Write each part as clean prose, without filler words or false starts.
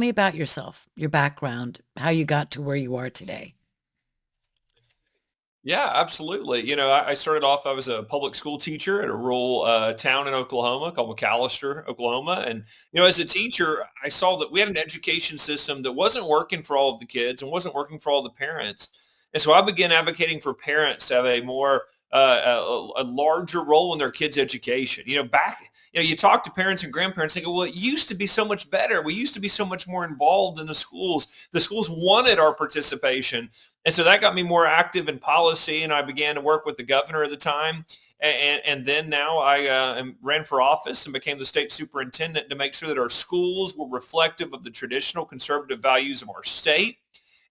me about yourself, your background, how you got to where you are today. Yeah, absolutely. I started off, I was a public school teacher at a rural town in Oklahoma called McAllister, Oklahoma. And, as a teacher, I saw that we had an education system that wasn't working for all of the kids and wasn't working for all the parents. And so I began advocating for parents to have a more, a larger role in their kids' education. You talk to parents and grandparents, they go, well, it used to be so much better. We used to be so much more involved in the schools. The schools wanted our participation. And so that got me more active in policy, and I began to work with the governor at the time. And then now I ran for office and became the state superintendent to make sure that our schools were reflective of the traditional conservative values of our state,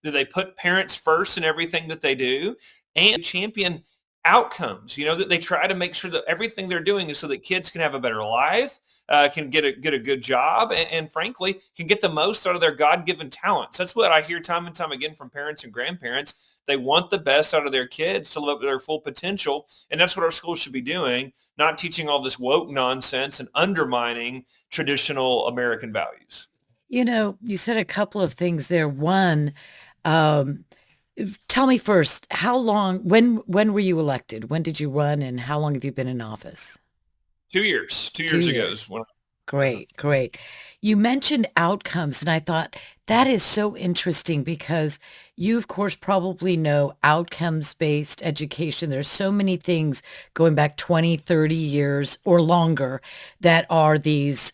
that they put parents first in everything that they do, and champion outcomes, that they try to make sure that everything they're doing is so that kids can have a better life, can get a good job, and frankly, can get the most out of their God-given talents. That's what I hear time and time again from parents and grandparents. They want the best out of their kids to live up to their full potential, and that's what our schools should be doing, not teaching all this woke nonsense and undermining traditional American values. You said a couple of things there. One, um, tell me first, when were you elected? When did you run and how long have you been in office? 2 years, two Two years ago is years. when. Great, great. You mentioned outcomes, and I thought that is so interesting because you, of course, probably know outcomes-based education. There's so many things going back 20, 30 years or longer that are these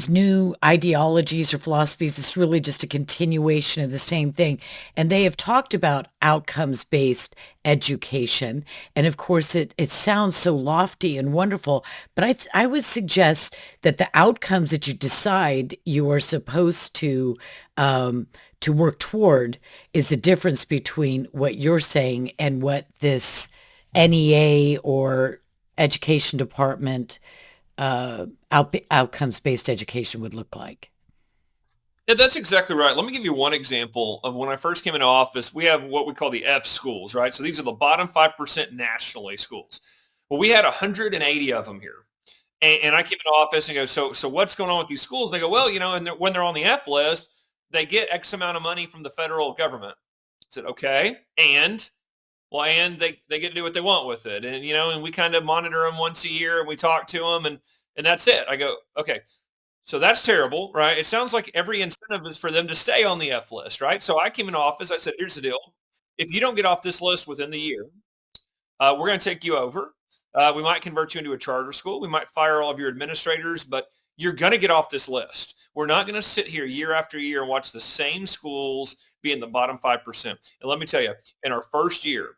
new ideologies or philosophies. It's really just a continuation of the same thing. And they have talked about outcomes-based education. And of course, it sounds so lofty and wonderful, but I would suggest that the outcomes that you decide you are supposed to work toward is the difference between what you're saying and what this NEA or education department outcomes-based education would look like. Yeah, that's exactly right. Let me give you one example of when I first came into office. We have what we call the F schools, right? So these are the bottom 5% nationally schools. Well, we had 180 of them here. And I came into office and go, so what's going on with these schools? They go, well, and when they're on the F list, they get X amount of money from the federal government. I said, okay. And they get to do what they want with it. And we kind of monitor them once a year and we talk to them and that's it. I go, okay, so that's terrible, right? It sounds like every incentive is for them to stay on the F list, right? So I came into office. I said, here's the deal. If you don't get off this list within the year, we're going to take you over. We might convert you into a charter school. We might fire all of your administrators, but you're going to get off this list. We're not going to sit here year after year and watch the same schools be in the bottom 5%. And let me tell you, in our first year,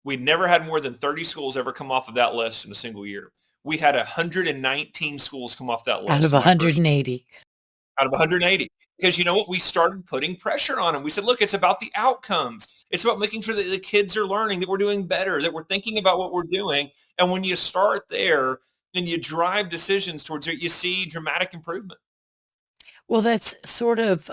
we never had more than 30 schools ever come off of that list in a single year. We had 119 schools come off that Out of list in my first year 180. out of 180. Because you know what? We started putting pressure on them. We said, look, it's about the outcomes. It's about making sure that the kids are learning, that we're doing better, that we're thinking about what we're doing. And when you start there and you drive decisions towards it, you see dramatic improvement. Well, that's sort of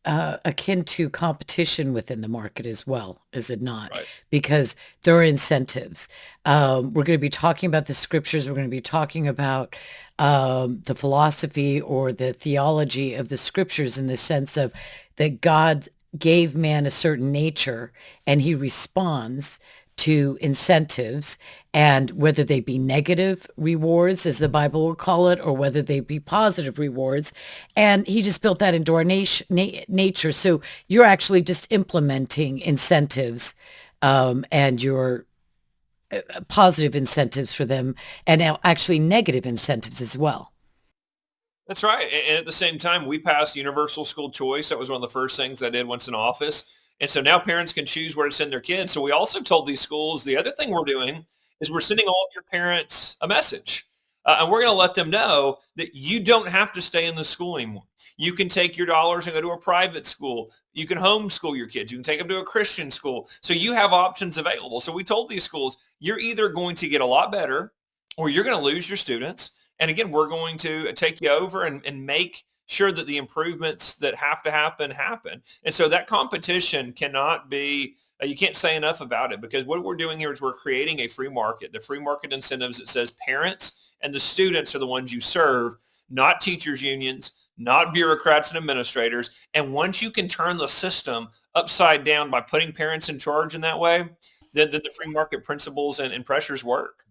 akin to competition within the market as well, is it not? Right. Because there are incentives. We're going to be talking about the scriptures. We're going to be talking about the philosophy or the theology of the scriptures in the sense of that God gave man a certain nature and he responds to incentives, and whether they be negative rewards, as the Bible will call it, or whether they be positive rewards. And he just built that into our nature. So you're actually just implementing incentives and your positive incentives for them, and now actually negative incentives as well. That's right. And at the same time, we passed universal school choice. That was one of the first things I did once in office. And so now parents can choose where to send their kids. So we also told these schools, the other thing we're doing is we're sending all of your parents a message. And we're going to let them know that you don't have to stay in the school anymore. You can take your dollars and go to a private school. You can homeschool your kids. You can take them to a Christian school. So you have options available. So we told these schools, you're either going to get a lot better or you're going to lose your students. And again, we're going to take you over and make sure that the improvements that have to happen happen. And so that competition cannot be, you can't say enough about it, because what we're doing here is we're creating a free market. The free market incentives, it says parents and the students are the ones you serve, not teachers unions, not bureaucrats and administrators. And once you can turn the system upside down by putting parents in charge in that way, then the free market principles and pressures work.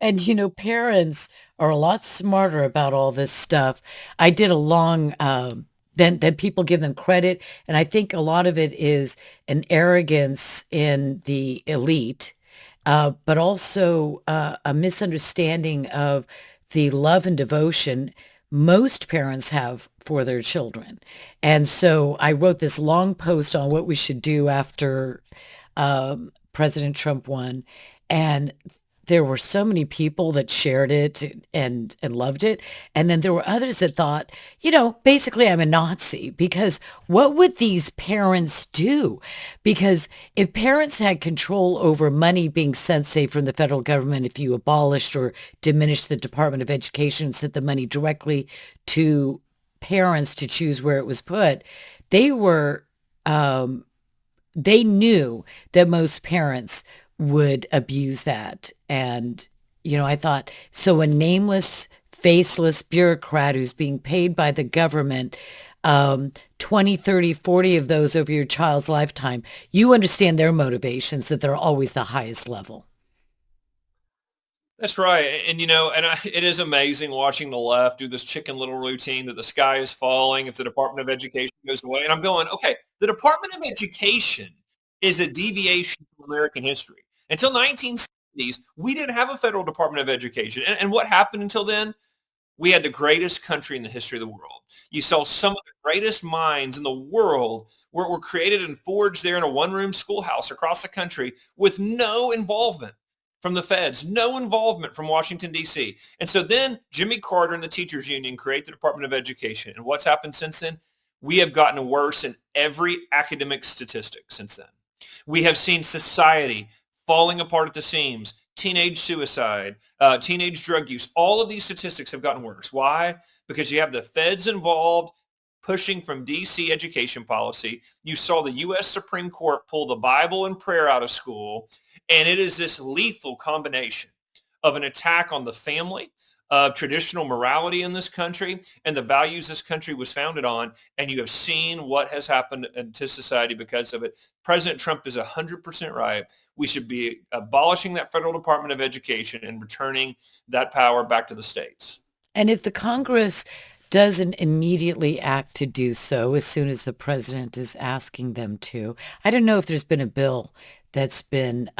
And parents are a lot smarter about all this stuff. I did a long than people give them credit, and I think a lot of it is an arrogance in the elite, but also a misunderstanding of the love and devotion most parents have for their children. And so I wrote this long post on what we should do after President Trump won, and there were so many people that shared it and loved it. And then there were others that thought, basically I'm a Nazi, because what would these parents do? Because if parents had control over money being sent, say, from the federal government, if you abolished or diminished the Department of Education and sent the money directly to parents to choose where it was put, they were, they knew that most parents would abuse that. And, I thought, so a nameless, faceless bureaucrat who's being paid by the government, 20, 30, 40 of those over your child's lifetime, you understand their motivations, that they're always the highest level. That's right. And, it is amazing watching the left do this chicken little routine that the sky is falling if the Department of Education goes away. And I'm going, okay, the Department of Education is a deviation from American history. Until 1970s, we didn't have a federal Department of Education. And what happened until then? We had the greatest country in the history of the world. You saw some of the greatest minds in the world were created and forged there in a one-room schoolhouse across the country with no involvement from the feds, no involvement from Washington, D.C. And so then Jimmy Carter and the teachers union create the Department of Education. And what's happened since then? We have gotten worse in every academic statistic since then. We have seen society falling apart at the seams, teenage suicide, teenage drug use. All of these statistics have gotten worse. Why? Because you have the feds involved pushing from D.C. education policy. You saw the U.S. Supreme Court pull the Bible and prayer out of school. And it is this lethal combination of an attack on the family, of traditional morality in this country, and the values this country was founded on. And you have seen what has happened to society because of it. President Trump is 100% right. We should be abolishing that federal Department of Education and returning that power back to the states. And if the Congress doesn't immediately act to do so as soon as the president is asking them to, I don't know if there's been a bill that's been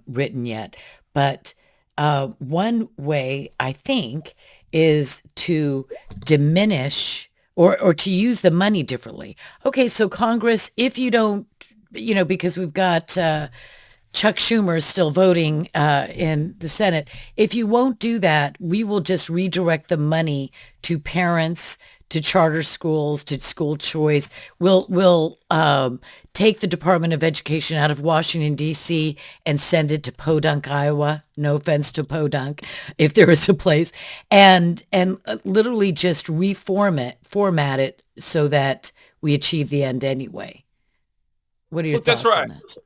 written yet, but one way, I think, is to diminish or to use the money differently. Okay, so Congress, if you don't, because we've got Chuck Schumer still voting in the Senate, if you won't do that, we will just redirect the money to parents, to charter schools, to school choice. We'll take the Department of Education out of Washington, D.C. and send it to Podunk, Iowa. No offense to Podunk, if there is a place. And literally just format it so that we achieve the end anyway. What are your Look, that's thoughts on right. that?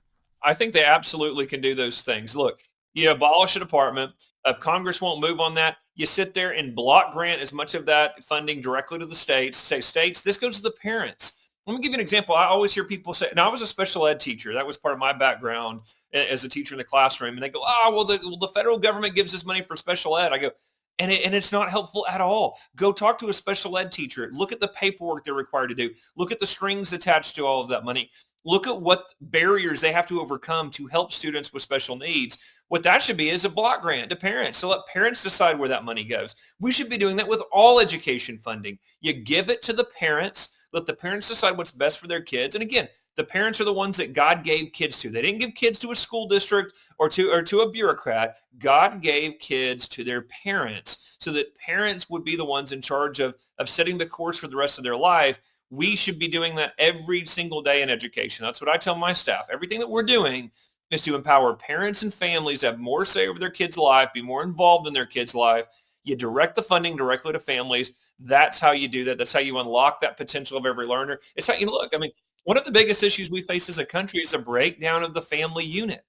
I think they absolutely can do those things. Look, you abolish a department. If Congress won't move on that, you sit there and block grant as much of that funding directly to the states. Say, states, this goes to the parents. Let me give you an example. I always hear people say, and I was a special ed teacher. That was part of my background as a teacher in the classroom. And they go, the federal government gives us money for special ed. I go, and it's not helpful at all. Go talk to a special ed teacher. Look at the paperwork they're required to do. Look at the strings attached to all of that money. Look at what barriers they have to overcome to help students with special needs. What that should be is a block grant to parents. So let parents decide where that money goes. We should be doing that with all education funding. You give it to the parents. Let the parents decide what's best for their kids. And again, the parents are the ones that God gave kids to. They didn't give kids to a school district or to a bureaucrat. God gave kids to their parents so that parents would be the ones in charge of setting the course for the rest of their life. We should be doing that every single day in education. That's what I tell my staff. Everything that we're doing is to empower parents and families to have more say over their kids' life, be more involved in their kids' life. You direct the funding directly to families. That's how you do that. That's how you unlock that potential of every learner. It's how you look. I mean, one of the biggest issues we face as a country is a breakdown of the family unit.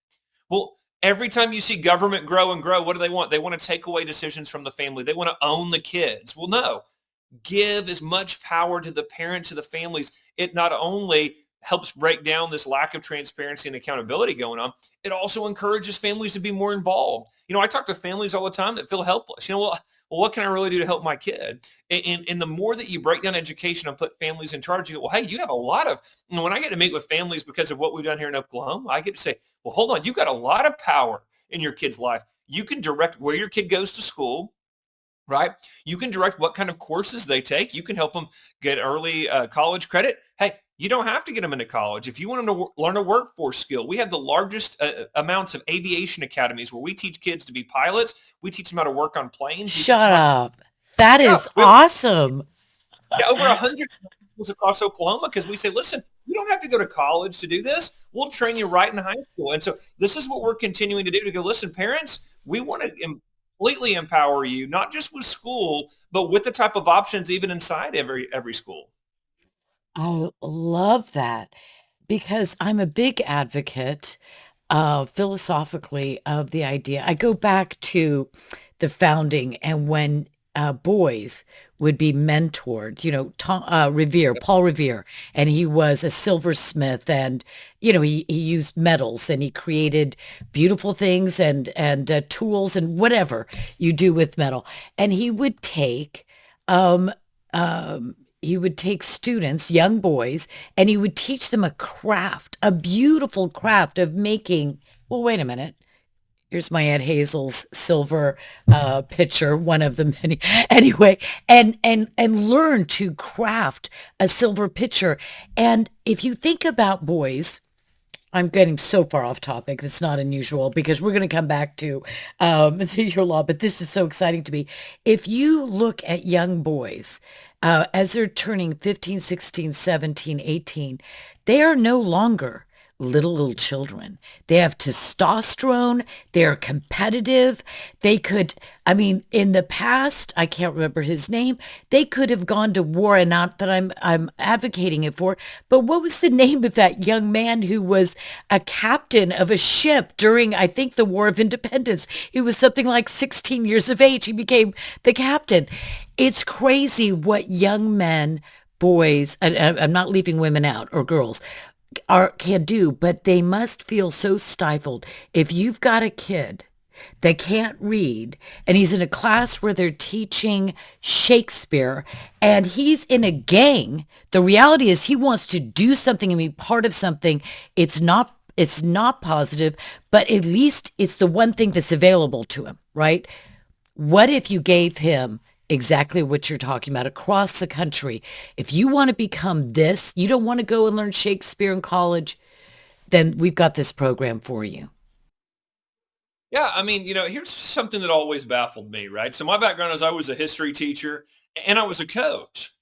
Well, every time you see government grow and grow, what do? They want to take away decisions from the family. They want to own the kids. Well, no. give as much power to the parents, to the families. It not only helps break down this lack of transparency and accountability going on, it also encourages families to be more involved. I talk to families all the time that feel helpless. Well, what can I really do to help my kid? And the more that you break down education and put families in charge, you go, well, hey, you have a lot of, when I get to meet with families because of what we've done here in Oklahoma, I get to say, well, hold on, you've got a lot of power in your kid's life. You can direct where your kid goes to school, right? You can direct what kind of courses they take. You can help them get early college credit. Hey, you don't have to get them into college. If you want them to learn a workforce skill, we have the largest amounts of aviation academies where we teach kids to be pilots. We teach them how to work on planes. We teach them Shut how up. That yeah, is we have awesome. over 100 schools across Oklahoma because we say, listen, you don't have to go to college to do this. We'll train you right in high school. And so this is what we're continuing to do to go, listen, parents, we want to completely empower you, not just with school, but with the type of options even inside every school. I love that because I'm a big advocate philosophically of the idea. I go back to the founding and when boys would be mentored, Paul Revere, and he was a silversmith and, he used metals and he created beautiful things and tools and whatever you do with metal. And um, he would take students, young boys, and he would teach them a craft, a beautiful craft of making, well, wait a minute. Here's my Aunt Hazel's silver pitcher, one of the many. Anyway, and learn to craft a silver pitcher. And if you think about boys, I'm getting so far off topic. It's not unusual because we're going to come back to your law, but this is so exciting to me. If you look at young boys as they're turning 15, 16, 17, 18, they are no longer little children. They have testosterone. They're competitive. In the past, I can't remember his name. They could have gone to war, and not that I'm advocating it for, but what was the name of that young man who was a captain of a ship during, I think, the War of Independence? He was something like 16 years of age. He became the captain. It's crazy what young men, boys, and I'm not leaving women out or girls, can do, but they must feel so stifled. If you've got a kid that can't read and he's in a class where they're teaching Shakespeare and he's in a gang, the reality is he wants to do something and be part of something. It's not positive, but at least it's the one thing that's available to him, right? What if you gave him exactly what you're talking about across the country? If you want to become this, you don't want to go and learn Shakespeare in college, then we've got this program for you. Yeah, I mean, here's something that always baffled me, right? So my background is I was a history teacher and I was a coach.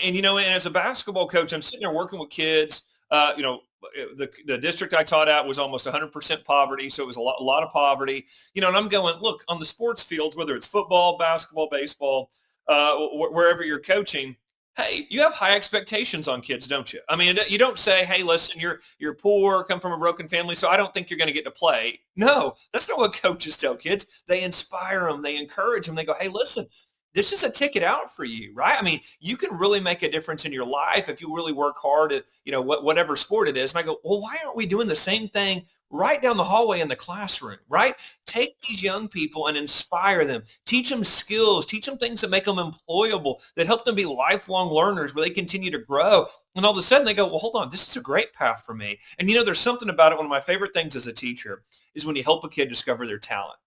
And as a basketball coach, I'm sitting there working with kids. The district I taught at was almost 100% poverty, so it was a lot of poverty. And I'm going, look, on the sports fields, whether it's football, basketball, baseball, wherever you're coaching, hey, you have high expectations on kids, don't you? I mean, you don't say, hey, listen, you're poor, come from a broken family, so I don't think you're going to get to play. No, that's not what coaches tell kids. They inspire them, they encourage them. They go, hey, listen, this is a ticket out for you, right? I mean, you can really make a difference in your life if you really work hard at, whatever sport it is. And I go, well, why aren't we doing the same thing right down the hallway in the classroom, right? Take these young people and inspire them. Teach them skills. Teach them things that make them employable, that help them be lifelong learners where they continue to grow. And all of a sudden they go, well, hold on, this is a great path for me. And there's something about it. One of my favorite things as a teacher is when you help a kid discover their talent.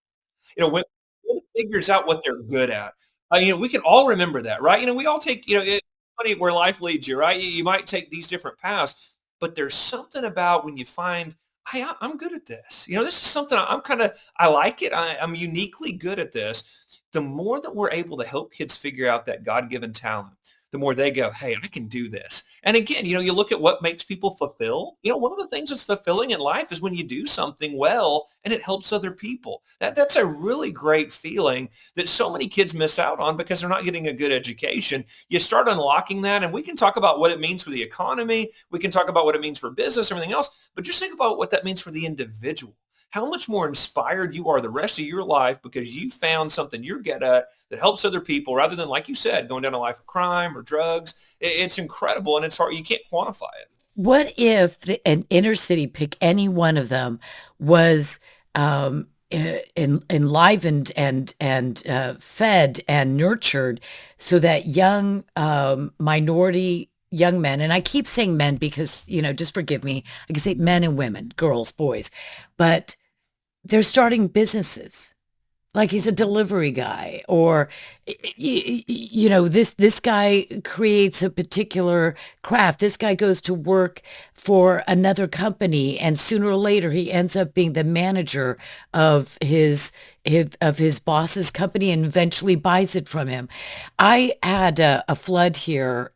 When it figures out what they're good at. We can all remember that, right? We all take, it's funny where life leads you, right? You might take these different paths, but there's something about when you find, hey, I'm good at this. This is something I like it. I'm uniquely good at this. The more that we're able to help kids figure out that God-given talent, the more they go, hey, I can do this. And again, you look at what makes people fulfilled. One of the things that's fulfilling in life is when you do something well and it helps other people. That's a really great feeling that so many kids miss out on because they're not getting a good education. You start unlocking that, and we can talk about what it means for the economy. We can talk about what it means for business, everything else, but just think about what that means for the individual. how much more inspired you are the rest of your life because you found something you're good at that helps other people rather than, like you said, going down a life of crime or drugs. It's incredible, and it's hard. You can't quantify it. What if an inner city, pick any one of them, was enlivened and fed and nurtured so that young minority young men, and I keep saying men because, just forgive me, I can say men and women, girls, boys, but they're starting businesses. Like he's a delivery guy, or this guy creates a particular craft. This guy goes to work for another company, and sooner or later he ends up being the manager of his boss's company, and eventually buys it from him. I had a flood here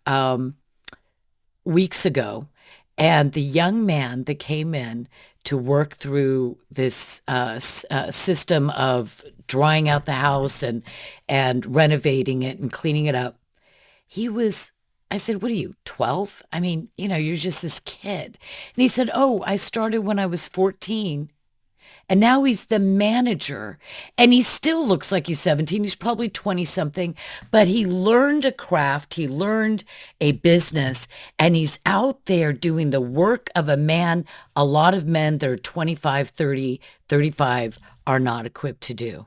weeks ago, and the young man that came in to work through this system of drying out the house and renovating it and cleaning it up. I said, what are you, 12? I mean, you're just this kid. And he said, oh, I started when I was 14. And now he's the manager, and he still looks like he's 17. He's probably 20 something, but he learned a craft. He learned a business, and he's out there doing the work of a man a lot of men that are 25, 30, 35 are not equipped to do.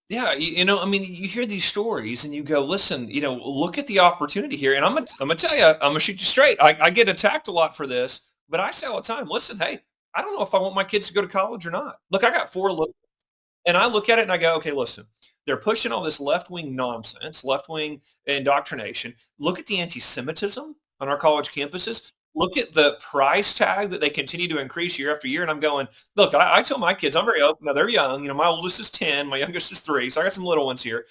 Yeah, I mean, you hear these stories and you go, listen, look at the opportunity here. And I'm gonna tell you, I'm gonna shoot you straight. I get attacked a lot for this, but I say all the time, listen, hey, I don't know if I want my kids to go to college or not. Look, I got four little, and I look at it and I go, okay, listen, they're pushing all this left-wing nonsense, left-wing indoctrination. Look at the anti-Semitism on our college campuses. Look at the price tag that they continue to increase year after year. And I'm going, look, I tell my kids, I'm very open. Now they're young. My oldest is 10. My youngest is 3. So I got some little ones here.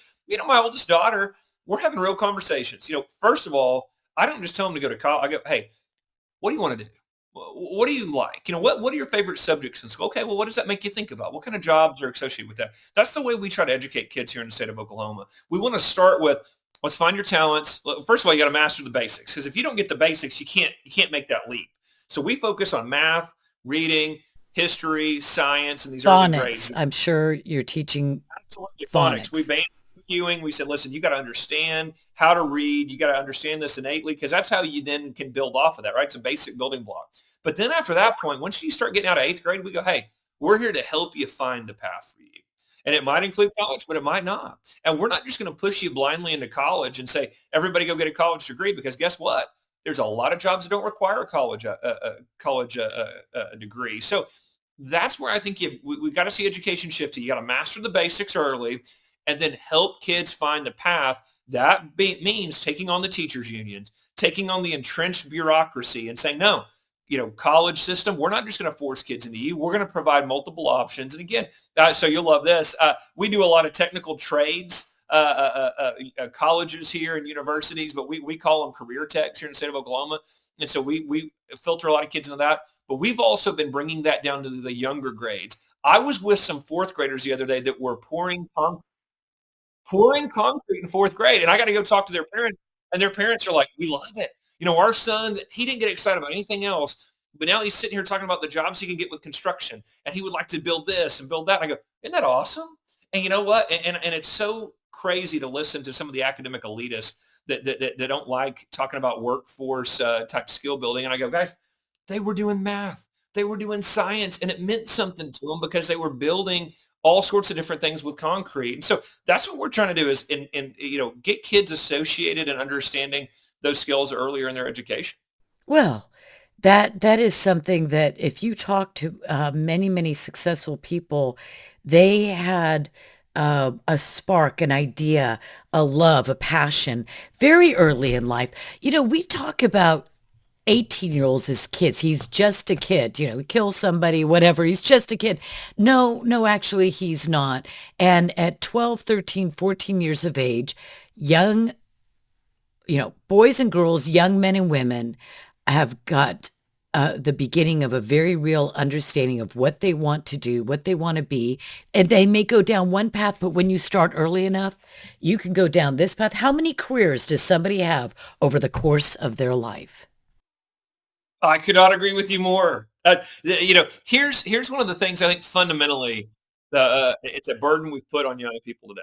My oldest daughter, we're having real conversations. First of all, I don't just tell them to go to college. I go, hey, what do you want to do? What do you like? What are your favorite subjects in school? Okay, well, what does that make you think about? What kind of jobs are associated with that? That's the way we try to educate kids here in the state of Oklahoma. We want to start with, let's find your talents. First of all, you got to master the basics, because if you don't get the basics, you can't make that leap. So we focus on math, reading, history, science, and these early Phonics. grades. I'm sure you're teaching Absolutely phonics. We phonics. banned viewing. We said, listen, you got to understand how to read. You got to understand this innately, because that's how you then can build off of that, right? It's a basic building block. But then after that point, once you start getting out of 8th grade, we go, hey, we're here to help you find the path for you. And it might include college, but it might not. And we're not just going to push you blindly into college and say, everybody go get a college degree, because guess what? There's a lot of jobs that don't require a college degree. So that's where I think we've got to see education shift to. You got to master the basics early and then help kids find the path. That means taking on the teachers unions, taking on the entrenched bureaucracy and saying, no, college system, we're not just going to force kids into you. We're going to provide multiple options. And again, so you'll love this. We do a lot of technical trades, colleges here and universities, but we call them career techs here in the state of Oklahoma. And so we filter a lot of kids into that. But we've also been bringing that down to the younger grades. I was with some 4th graders the other day that were pouring concrete in 4th grade. And I got to go talk to their parents, and their parents are like, we love it. Our son, he didn't get excited about anything else, but now he's sitting here talking about the jobs he can get with construction, and he would like to build this and build that. And I go, isn't that awesome? And you know what? And it's so crazy to listen to some of the academic elitists that don't like talking about workforce type skill building. And I go, guys, they were doing math. They were doing science, and it meant something to them because they were building all sorts of different things with concrete. And so that's what we're trying to do is get kids associated and understanding those skills earlier in their education. Well, that is something that if you talk to many, many successful people, they had a spark, an idea, a love, a passion very early in life. We talk about 18-year-olds as kids. He's just a kid. He kills somebody, whatever. He's just a kid. No, actually, he's not. And at 12, 13, 14 years of age, young boys and girls, young men and women have got the beginning of a very real understanding of what they want to do, what they want to be. And they may go down one path, but when you start early enough, you can go down this path. How many careers does somebody have over the course of their life? I could not agree with you more. Here's one of the things I think fundamentally it's a burden we've put on young people today.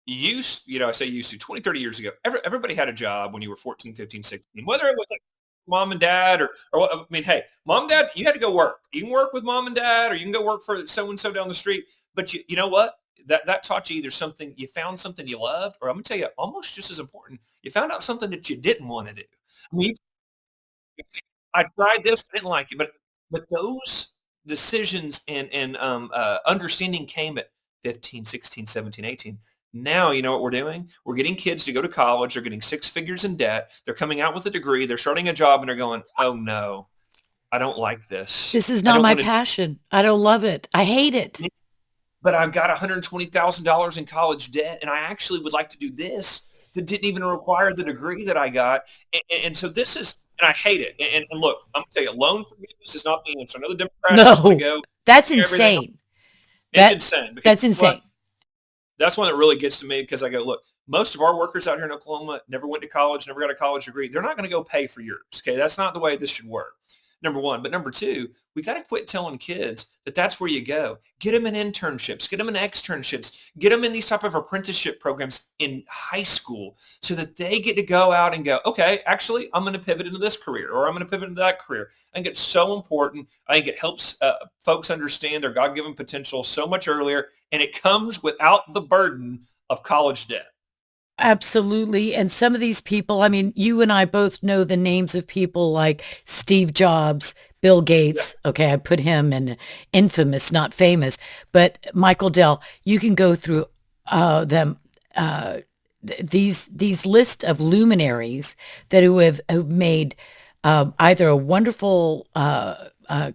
I say used to 20, 30 years ago, everybody had a job when you were 14, 15, 16, whether it was like mom and dad I mean, hey, mom and dad, you had to go work. You can work with mom and dad, or you can go work for so-and-so down the street. But you know what? That taught you either something, you found something you loved, or I'm going to tell you, almost just as important, you found out something that you didn't want to do. I mean, I tried this, I didn't like it, but those decisions and understanding came at 15, 16, 17, 18. Now, you know what we're doing? We're getting kids to go to college. They're getting six figures in debt. They're coming out with a degree. They're starting a job, and they're going, "Oh no, I don't like this. This is I not don't my want to." passion. I don't love it. I hate it. But I've got $120,000 in college debt, and I actually would like to do this that didn't even require the degree that I got. And so this is, and I hate it. And look, I'm going to tell you, loan forgiveness is not the answer. I know the Democrats just want to No, go that's everything. insane. It's That insane because that's you know what? insane. That's one that really gets to me because I go, look, most of our workers out here in Oklahoma never went to college, never got a college degree. They're not going to go pay for yours. Okay. That's not the way this should work. Number one. But number two, we got to quit telling kids that that's where you go. Get them in internships, get them in externships, get them in these type of apprenticeship programs in high school so that they get to go out and go, okay, actually, I'm going to pivot into this career or I'm going to pivot into that career. I think it's so important. I think it helps folks understand their God-given potential so much earlier, and it comes without the burden of college debt. Absolutely. And some of these people, I mean, you and I both know the names of people like Steve Jobs, Bill Yeah. Gates. Okay, I put him in infamous, not famous, but Michael Dell. You can go through them. These list of luminaries who have made either a wonderful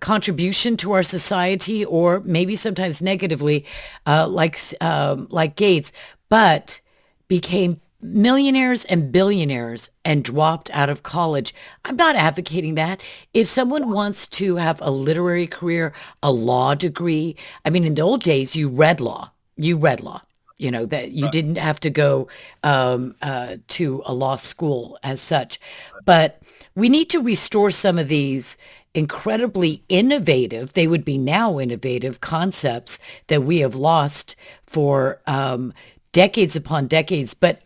contribution to our society or maybe sometimes negatively, like Gates, but became millionaires and billionaires and dropped out of college. I'm not advocating that. If someone wants to have a literary career, a law degree, I mean, in the old days, you read law. You read law. You know, that you Right. didn't have to go to a law school as such. But we need to restore some of these incredibly innovative, they would be now innovative concepts that we have lost for decades upon decades. But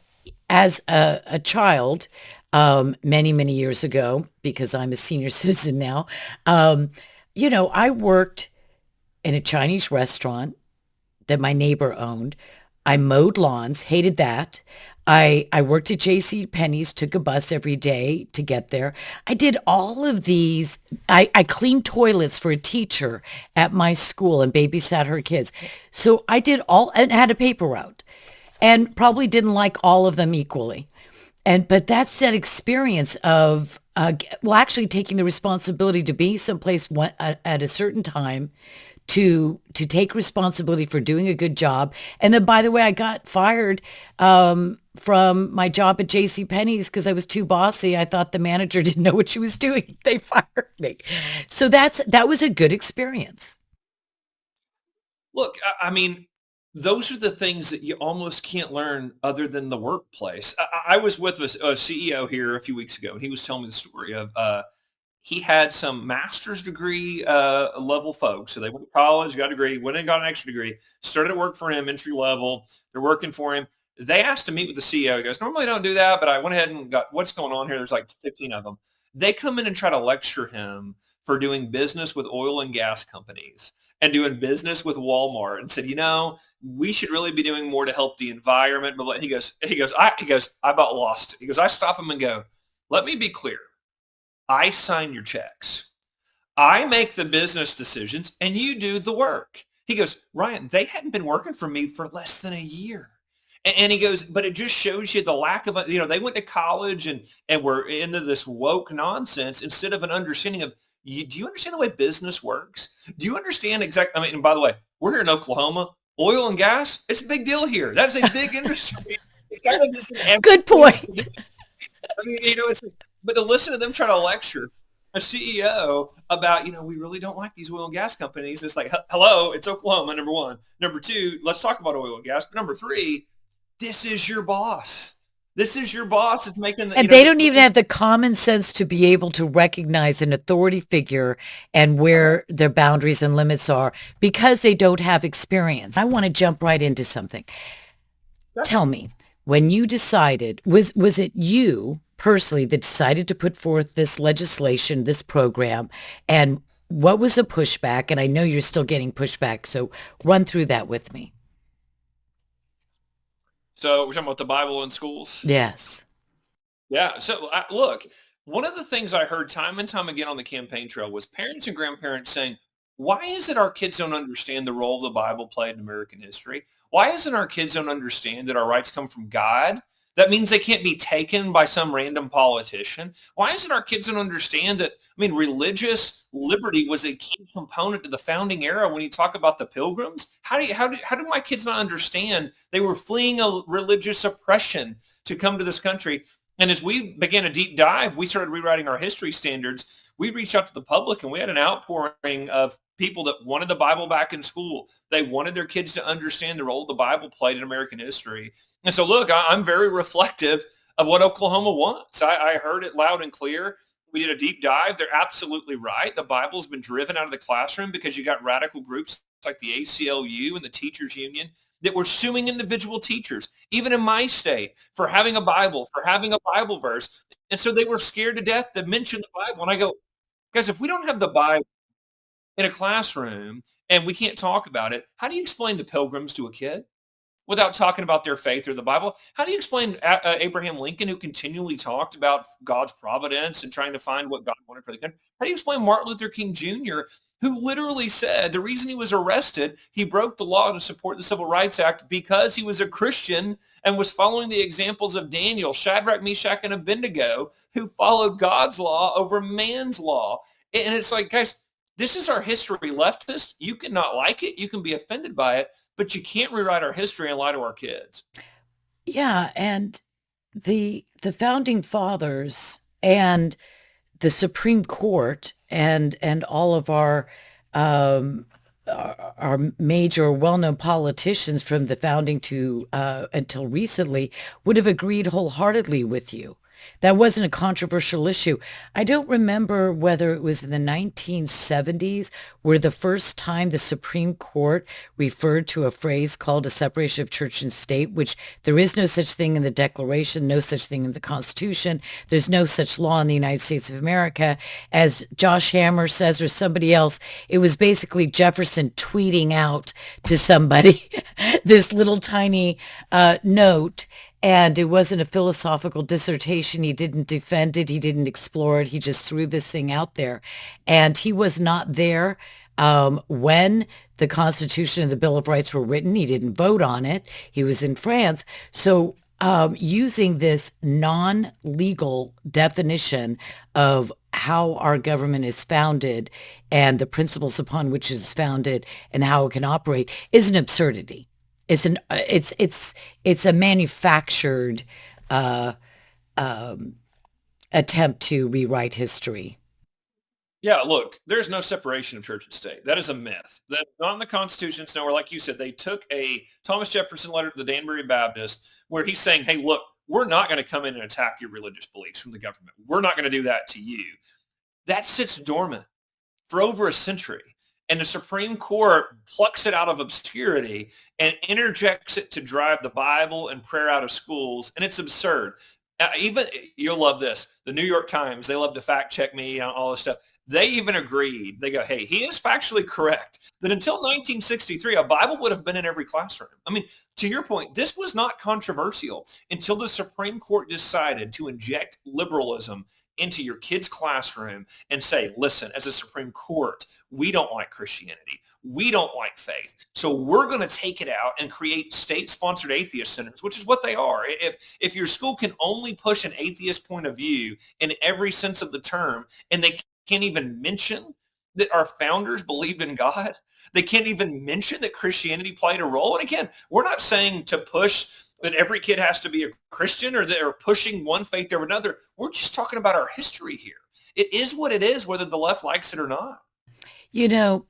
as a child, many, many years ago, because I'm a senior citizen now, I worked in a Chinese restaurant that my neighbor owned. I mowed lawns, hated that. I worked at J.C. Penney's, took a bus every day to get there. I did all of these. I cleaned toilets for a teacher at my school and babysat her kids. So I did all and had a paper route and probably didn't like all of them equally. But that's that experience of actually taking the responsibility to be someplace at a certain time to take responsibility for doing a good job. And then, by the way, I got fired from my job at J.C. Penney's because I was too bossy. I thought the manager didn't know what she was doing. They fired me. So that was a good experience. Look, I mean, those are the things that you almost can't learn other than the workplace. I was with a CEO here a few weeks ago, and he was telling me the story of he had some master's degree level folks. So they went to college, got a degree, went and got an extra degree, started to work for him, entry level. They're working for him. They asked to meet with the CEO. He goes, normally I don't do that, but I went ahead and got what's going on here. There's like 15 of them. They come in and try to lecture him for doing business with oil and gas companies and doing business with Walmart and said, we should really be doing more to help the environment. But I about lost it. He goes, I stop him and go, let me be clear. I sign your checks. I make the business decisions and you do the work. He goes, Ryan, they hadn't been working for me for less than a year. And he goes, but it just shows you the lack of, they went to college and were into this woke nonsense instead of an understanding of, do you understand the way business works? Do you understand exactly? I mean, and by the way, we're here in Oklahoma. Oil and gas, it's a big deal here. That's a big industry. It's kind of just Good point. I mean, but to listen to them try to lecture a CEO about, we really don't like these oil and gas companies. It's like, hello, it's Oklahoma, number one. Number two, let's talk about oil and gas. But number three, this is your boss. This is your boss. It's making the, And they don't even have the common sense to be able to recognize an authority figure and where their boundaries and limits are because they don't have experience. I want to jump right into something. Tell me, when you decided, was it you personally that decided to put forth this legislation, this program, and what was the pushback? And I know you're still getting pushback, so run through that with me. So we're talking about the Bible in schools. Yes. Yeah. So look, one of the things I heard time and time again on the campaign trail was parents and grandparents saying, why is it our kids don't understand the role the Bible played in American history? Why isn't our kids don't understand that our rights come from God? That means they can't be taken by some random politician. Why isn't our kids don't understand that? I mean, religious liberty was a key component to the founding era. When you talk about the Pilgrims, how do my kids not understand they were fleeing a religious oppression to come to this country? And as we began a deep dive, we started rewriting our history standards. We reached out to the public and we had an outpouring of people that wanted the Bible back in school. They wanted their kids to understand the role the Bible played in American history. And so, look, I'm very reflective of what Oklahoma wants. I heard it loud and clear. We did a deep dive. They're absolutely right. The Bible's been driven out of the classroom because you got radical groups like the ACLU and the Teachers Union that were suing individual teachers, even in my state, for having a Bible, for having a Bible verse. And so they were scared to death to mention the Bible. And I go, guys, if we don't have the Bible in a classroom and we can't talk about it, how do you explain the Pilgrims to a kid without talking about their faith or the Bible? How do you explain Abraham Lincoln, who continually talked about God's providence and trying to find what God wanted for the country? How do you explain Martin Luther King Jr., who literally said the reason he was arrested, he broke the law to support the Civil Rights Act because he was a Christian and was following the examples of Daniel, Shadrach, Meshach, and Abednego, who followed God's law over man's law? And it's like, guys, this is our history. Leftists, you can not like it. You can be offended by it, but you can't rewrite our history and lie to our kids. Yeah, and the founding fathers and the Supreme Court and all of our major well-known politicians from the founding to until recently would have agreed wholeheartedly with you. That wasn't a controversial issue. I don't remember whether it was in the 1970s where the first time the Supreme Court referred to a phrase called a separation of church and state, which there is no such thing in the Declaration, no such thing in the Constitution. There's no such law in the United States of America. As Josh Hammer says, or somebody else, it was basically Jefferson tweeting out to somebody this little tiny note. And it wasn't a philosophical dissertation. He didn't defend it. He didn't explore it. He just threw this thing out there. And he was not there when the Constitution and the Bill of Rights were written. He didn't vote on it. He was in France. So using this non-legal definition of how our government is founded and the principles upon which it is founded and how it can operate is an absurdity. It's a manufactured uh, um, attempt to rewrite history. Yeah, look, there's no separation of church and state. That is a myth. That's not in the Constitution. It's nowhere. Like you said, they took a Thomas Jefferson letter to the Danbury Baptist where he's saying, hey, look, we're not going to come in and attack your religious beliefs from the government. We're not going to do that to you. That sits dormant for over a century. And the Supreme Court plucks it out of obscurity and interjects it to drive the Bible and prayer out of schools. And it's absurd. Even, you'll love this, the New York Times, they love to fact check me on all this stuff. They even agreed. They go, hey, he is factually correct that until 1963, a Bible would have been in every classroom. I mean, to your point, this was not controversial until the Supreme Court decided to inject liberalism into your kid's classroom and say, listen, as a Supreme Court, we don't like Christianity. We don't like faith. So we're going to take it out and create state-sponsored atheist centers, which is what they are. If your school can only push an atheist point of view in every sense of the term, and they can't even mention that our founders believed in God, they can't even mention that Christianity played a role. And again, we're not saying to push that every kid has to be a Christian or they're pushing one faith over another. We're just talking about our history here. It is what it is, whether the left likes it or not. You know,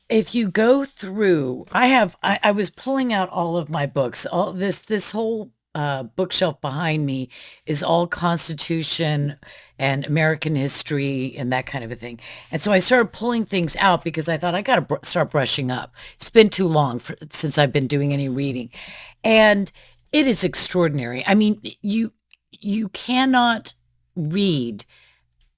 if you go through, I was pulling out all of my books, all this whole bookshelf behind me is all Constitution and American history and that kind of a thing. And so I started pulling things out because I thought I got to start brushing up. It's been too long since I've been doing any reading. And it is extraordinary. I mean, you cannot read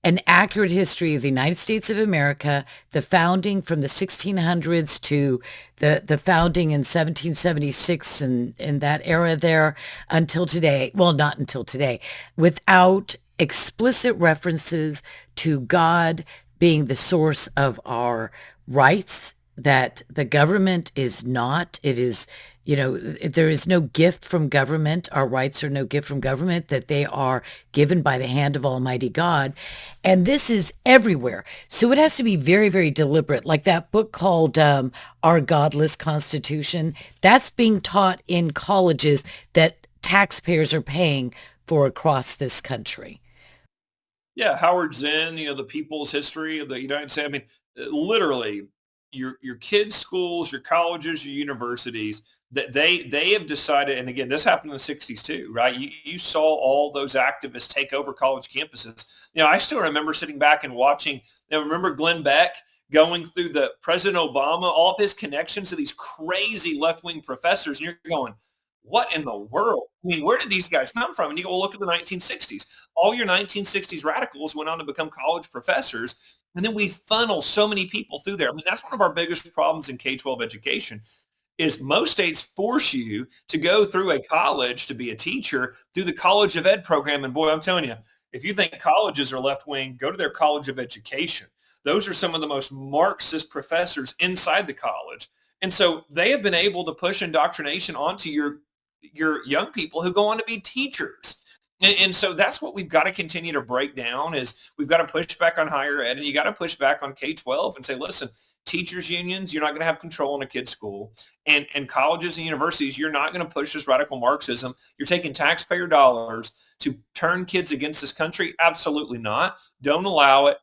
an accurate history of the United States of America, the founding from the 1600s to the founding in 1776 and in that era there until today. Well, not until today, without explicit references to God being the source of our rights, that the government is not. It is, there is no gift from government. Our rights are no gift from government, that they are given by the hand of Almighty God. And this is everywhere. So it has to be very, very deliberate. Like that book called Our Godless Constitution, that's being taught in colleges that taxpayers are paying for across this country. Yeah, Howard Zinn, the people's history of the United States. I mean, literally, your kids' schools, your colleges, your universities, that they have decided. And again, this happened in the '60s too, right? You saw all those activists take over college campuses. I still remember sitting back and watching. Remember Glenn Beck going through the President Obama, all of his connections to these crazy left-wing professors, and you're going, what in the world? I mean, where did these guys come from? And you go, well, look at the 1960s. All your 1960s radicals went on to become college professors. And then we funnel so many people through there. I mean, that's one of our biggest problems in K-12 education is most states force you to go through a college to be a teacher through the College of Ed program. And boy, I'm telling you, if you think colleges are left wing, go to their College of Education. Those are some of the most Marxist professors inside the college. And so they have been able to push indoctrination onto your young people who go on to be teachers. And so that's what we've got to continue to break down is we've got to push back on higher ed and you got to push back on K-12 and say, listen, teachers unions, you're not going to have control in a kid's school. And colleges and universities, you're not going to push this radical Marxism. You're taking taxpayer dollars to turn kids against this country. Absolutely not. Don't allow it.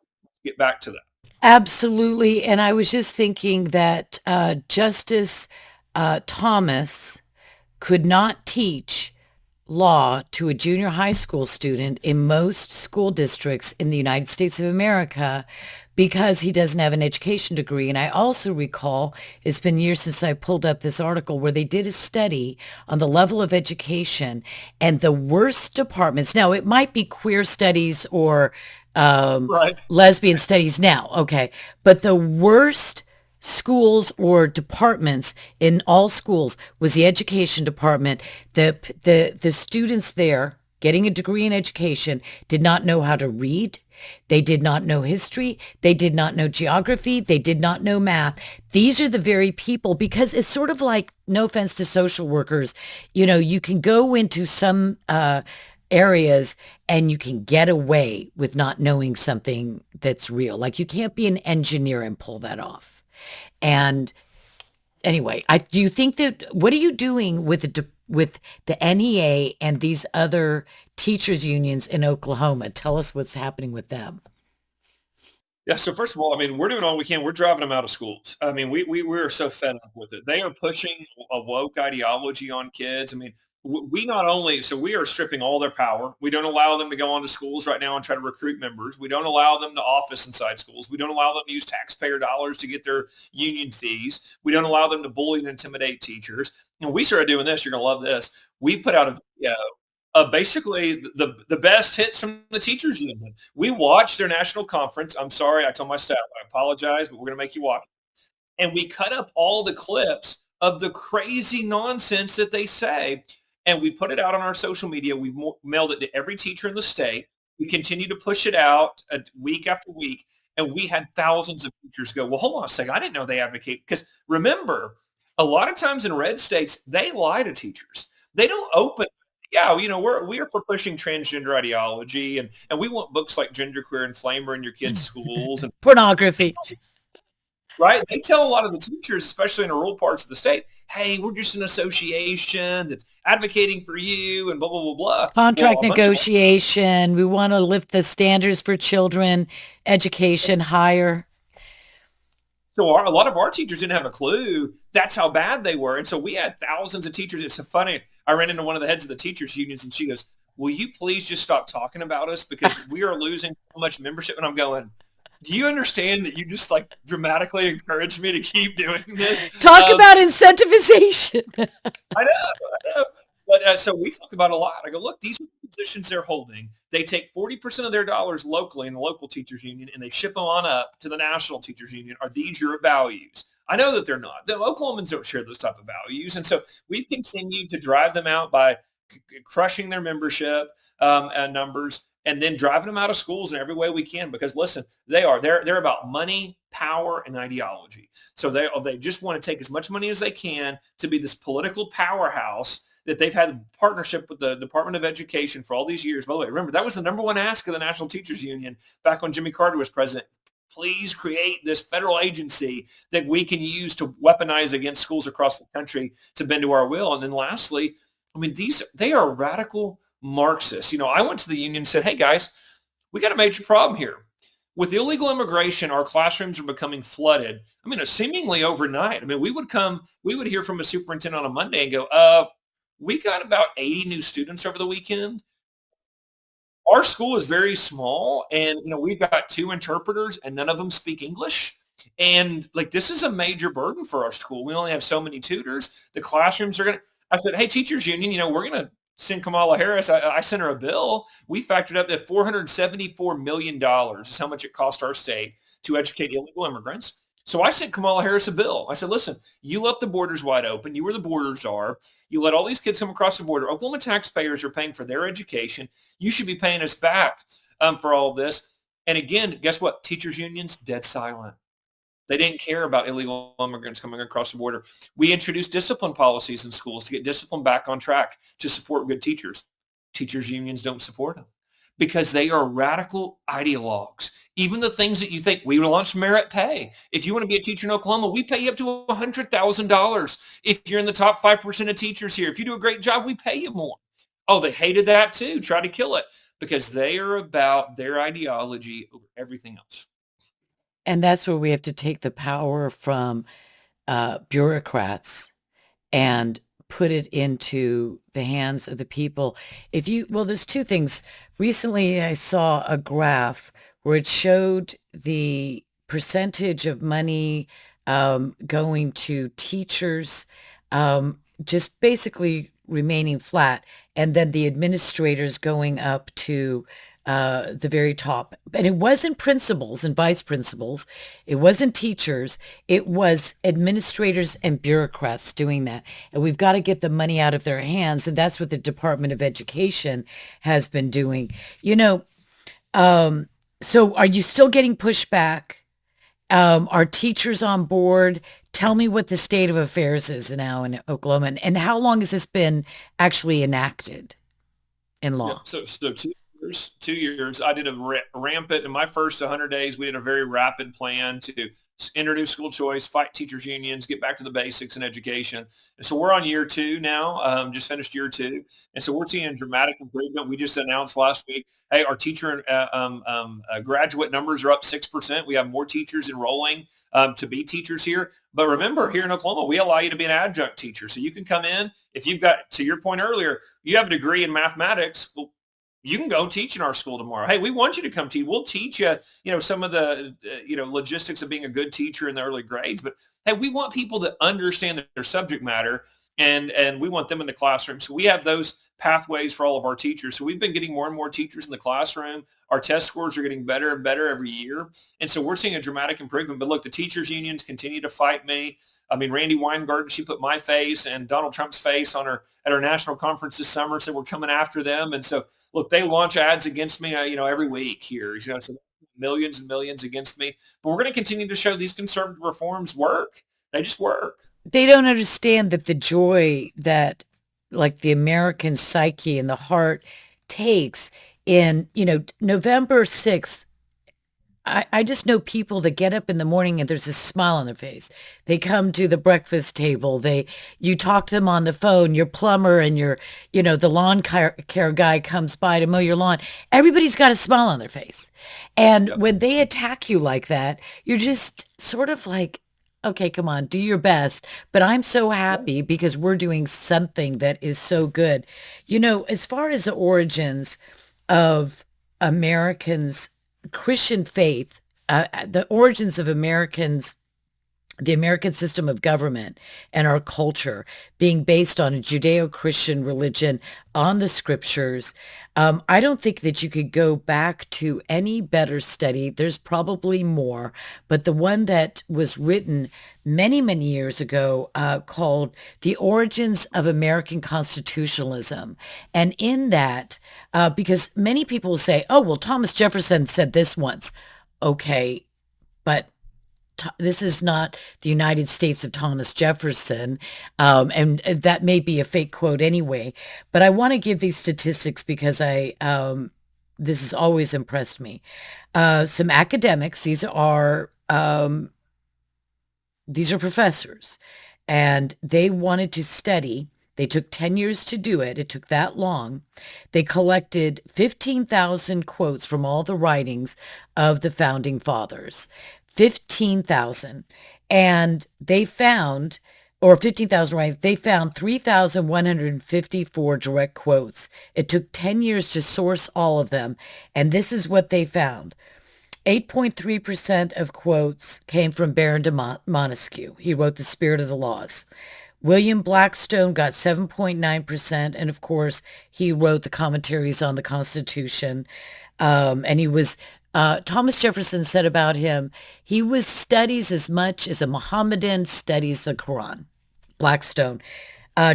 Get back to that. Absolutely. And I was just thinking that Justice Thomas could not teach law to a junior high school student in most school districts in the United States of America because he doesn't have an education degree. And I also recall, it's been years since I pulled up this article where they did a study on the level of education and the worst departments. Now, it might be queer studies or Right. lesbian studies now, okay, but the worst schools or departments in all schools was the education department. The students there getting a degree in education did not know how to read. They did not know history. They did not know geography. They did not know math. These are the very people, because it's sort of like, no offense to social workers, you can go into some areas and you can get away with not knowing something that's real. Like you can't be an engineer and pull that off. And anyway, do you think that, what are you doing with the NEA and these other teachers unions in Oklahoma? Tell us what's happening with them. Yeah. So first of all, I mean, we're doing all we can. We're driving them out of schools. I mean, we're so fed up with it. They are pushing a woke ideology on kids. I mean, we not only, so we are stripping all their power. We don't allow them to go onto schools right now and try to recruit members. We don't allow them to office inside schools. We don't allow them to use taxpayer dollars to get their union fees. We don't allow them to bully and intimidate teachers. And we started doing this. You're going to love this. We put out a video basically the best hits from the teachers union. We watched their national conference. I'm sorry, I told my staff, I apologize, but we're going to make you watch. And we cut up all the clips of the crazy nonsense that they say, and we put it out on our social media. We mailed it to every teacher in the state. We continue to push it out week after week, and we had thousands of teachers go, well, hold on a second, I didn't know they advocate. Because remember, a lot of times in red states, they lie to teachers. They don't open. Yeah, we are for pushing transgender ideology, and we want books like Genderqueer and Flamer in your kids' schools. And Pornography. right, they tell a lot of the teachers, especially in the rural parts of the state, hey, we're just an association that's advocating for you, and blah blah blah blah. Well, Contract a bunch of negotiation. We want to lift the standards for children, education higher. So a lot of our teachers didn't have a clue. That's how bad they were. And so we had thousands of teachers. It's so funny. I ran into one of the heads of the teachers unions, and she goes, "Will you please just stop talking about us because we are losing so much membership?" And I'm going, "Do you understand that you just like dramatically encouraged me to keep doing this?" Talk about incentivization. I know, I know. But so we talk about a lot. I go, look, these are the positions they're holding. They take 40% of their dollars locally in the local teachers union and they ship them on up to the national teachers union. Are these your values? I know that they're not. The Oklahomans don't share those type of values. And so we've continued to drive them out by crushing their membership numbers and then driving them out of schools in every way we can. Because listen, they're about money, power, and ideology. So they just want to take as much money as they can to be this political powerhouse that they've had a partnership with the Department of Education for all these years. By the way, remember, that was the number one ask of the National Teachers Union back when Jimmy Carter was president. Please create this federal agency that we can use to weaponize against schools across the country to bend to our will. And then lastly, I mean, they are radical Marxists. I went to the union and said, hey, guys, we got a major problem here. With illegal immigration, our classrooms are becoming flooded. I mean, seemingly overnight. I mean, we would hear from a superintendent on a Monday and go, we got about 80 new students over the weekend. Our school is very small and, we've got 2 interpreters and none of them speak English. And like, this is a major burden for our school. We only have so many tutors. The classrooms are I said, hey, teachers union, we're going to send Kamala Harris. I sent her a bill. We factored up that $474 million is how much it cost our state to educate illegal immigrants. So I sent Kamala Harris a bill. I said, listen, you left the borders wide open. You were the border czar. You let all these kids come across the border. Oklahoma taxpayers are paying for their education. You should be paying us back for all of this. And again, guess what? Teachers unions, dead silent. They didn't care about illegal immigrants coming across the border. We introduced discipline policies in schools to get discipline back on track to support good teachers. Teachers unions don't support them because they are radical ideologues. Even the things that you think, we launched merit pay. If you want to be a teacher in Oklahoma, we pay you up to $100,000. If you're in the top 5% of teachers here, if you do a great job, we pay you more. Oh, they hated that too, tried to kill it because they are about their ideology over everything else. And that's where we have to take the power from bureaucrats and put it into the hands of the people. There's 2 things. Recently, I saw a graph where it showed the percentage of money going to teachers, just basically remaining flat, and then the administrators going up to the very top. And it wasn't principals and vice principals. It wasn't teachers. It was administrators and bureaucrats doing that. And we've got to get the money out of their hands. And that's what the Department of Education has been doing. So are you still getting pushback? Are teachers on board? Tell me what the state of affairs is now in Oklahoma, and how long has this been actually enacted in law? Yeah, so 2 years. I did a rampant, in my first 100 days, we did a very rapid plan to introduce school choice, fight teachers unions, get back to the basics in education. And so we're on year 2 now, just finished year 2. And so we're seeing a dramatic improvement. We just announced last week, hey, our teacher graduate numbers are up 6%. We have more teachers enrolling to be teachers here. But remember, here in Oklahoma, we allow you to be an adjunct teacher. So you can come in, if you've got, to your point earlier, you have a degree in mathematics, well, you can go teach in our school tomorrow. Hey, we want you to come teach. We'll teach you, some of the, logistics of being a good teacher in the early grades. But hey, we want people that understand their subject matter, and we want them in the classroom. So we have those pathways for all of our teachers. So we've been getting more and more teachers in the classroom. Our test scores are getting better and better every year. And so we're seeing a dramatic improvement. But look, the teachers unions continue to fight me. I mean, Randy Weingarten, she put my face and Donald Trump's face at our national conference this summer, said we're coming after them. And so, look, they launch ads against me, every week here. So millions and millions against me. But we're going to continue to show these conservative reforms work. They just work. They don't understand that the joy that, like, the American psyche and the heart takes in, November 6th, I just know people that get up in the morning and there's a smile on their face. They come to the breakfast table. You talk to them on the phone. Your plumber and the lawn care guy comes by to mow your lawn. Everybody's got a smile on their face. And when they attack you like that, you're just sort of like, Okay, come on, do your best. But I'm so Yeah. happy because we're doing something that is so good. As far as the origins of Americans' Christian faith, the origins of the American system of government and our culture being based on a Judeo-Christian religion on the scriptures. I don't think that you could go back to any better study. There's probably more, but the one that was written many, many years ago called The Origins of American Constitutionalism. And in that, because many people will say, oh, well, Thomas Jefferson said this once. Okay, but this is not the United States of Thomas Jefferson, and that may be a fake quote anyway. But I want to give these statistics because this has always impressed me. Some academics; these are professors, and they wanted to study. They took 10 years to do it. It took that long. They collected 15,000 quotes from all the writings of the founding fathers. 15,000. And they found, or 15,000 writings, they found 3,154 direct quotes. It took 10 years to source all of them. And this is what they found. 8.3% of quotes came from Baron de Montesquieu. He wrote The Spirit of the Laws. William Blackstone got 7.9%, and of course, he wrote the commentaries on the Constitution. And Thomas Jefferson said about him, he was studies as much as a Mohammedan studies the Quran. Blackstone.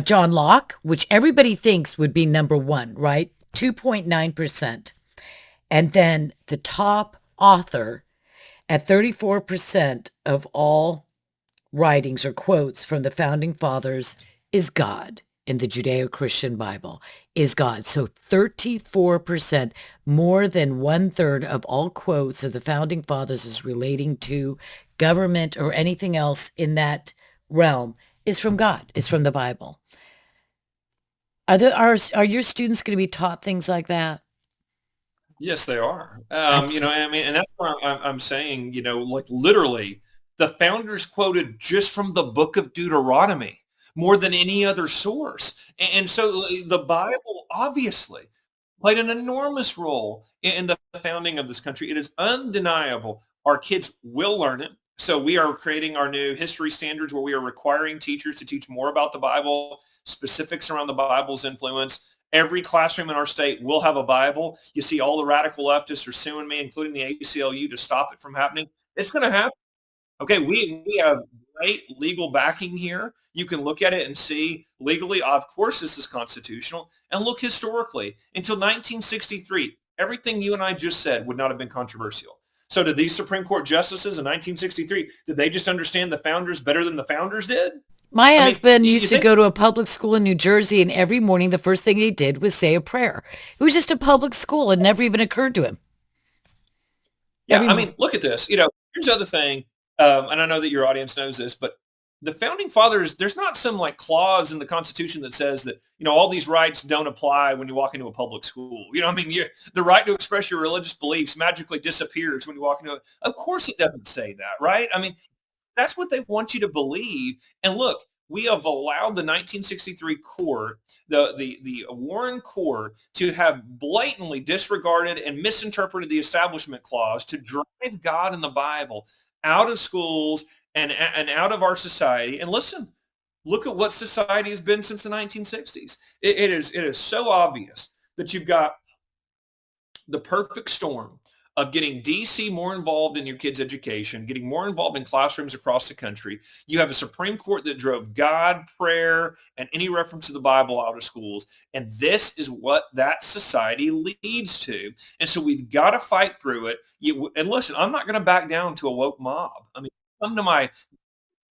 John Locke, which everybody thinks would be number one, right? 2.9%. And then the top author at 34% of all writings or quotes from the founding fathers is God in the Judeo-Christian Bible is God. So 34%, more than one third of all quotes of the founding fathers is relating to government or anything else in that realm is from God, is from the Bible. Are your students going to be taught things like that? Yes, they are. Absolutely. I mean, and that's why I'm saying, like literally, the founders quoted just from the book of Deuteronomy more than any other source. And so the Bible obviously played an enormous role in the founding of this country. It is undeniable. Our kids will learn it. So we are creating our new history standards where we are requiring teachers to teach more about the Bible, specifics around the Bible's influence. Every classroom in our state will have a Bible. You see all the radical leftists are suing me, including the ACLU, to stop it from happening. It's going to happen. Okay, we have great legal backing here. You can look at it and see legally, of course, this is constitutional. And look historically, until 1963, everything you and I just said would not have been controversial. So did these Supreme Court justices in 1963, did they just understand the founders better than the founders did? My I mean, husband you used to think, go to a public school in New Jersey, and every morning the first thing he did was say a prayer. It was just a public school. It never even occurred to him. yeah, Every I morning. mean, look at this. Here's the other thing, and I know that your audience knows this, but the founding fathers, there's not some like clause in the Constitution that says that all these rights don't apply when you walk into a public school. I mean, the right to express your religious beliefs magically disappears when you walk into it. Of course, it doesn't say that, right? I mean, that's what they want you to believe. And look, we have allowed the 1963 court, the Warren court, to have blatantly disregarded and misinterpreted the Establishment Clause to drive God and the Bible out of schools and out of our society. And listen, look at what society has been since the 1960s. It is so obvious that you've got the perfect storm of getting DC more involved in your kids' education, getting more involved in classrooms across the country. You have a Supreme Court that drove God, prayer, and any reference to the Bible out of schools. And this is what that society leads to. And so we've got to fight through it. And listen, I'm not going to back down to a woke mob. I mean, come to my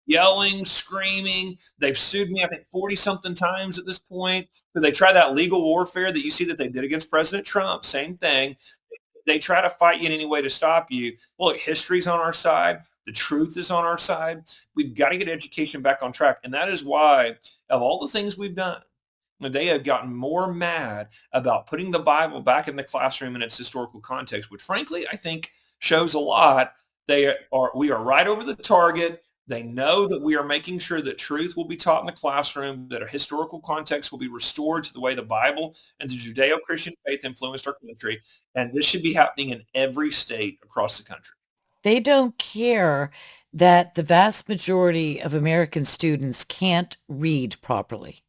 yelling, screaming. They've sued me, I think, 40 something times at this point. Because they try that legal warfare that you see that they did against President Trump. Same thing. They try to fight you in any way to stop you. Well, look, history's on our side. The truth is on our side. We've got to get education back on track. And that is why, of all the things we've done, they have gotten more mad about putting the Bible back in the classroom in its historical context, which frankly, I think shows a lot. We are right over the target. They know that we are making sure that truth will be taught in the classroom, that a historical context will be restored to the way the Bible and the Judeo-Christian faith influenced our country. And this should be happening in every state across the country. They don't care that the vast majority of American students can't read properly.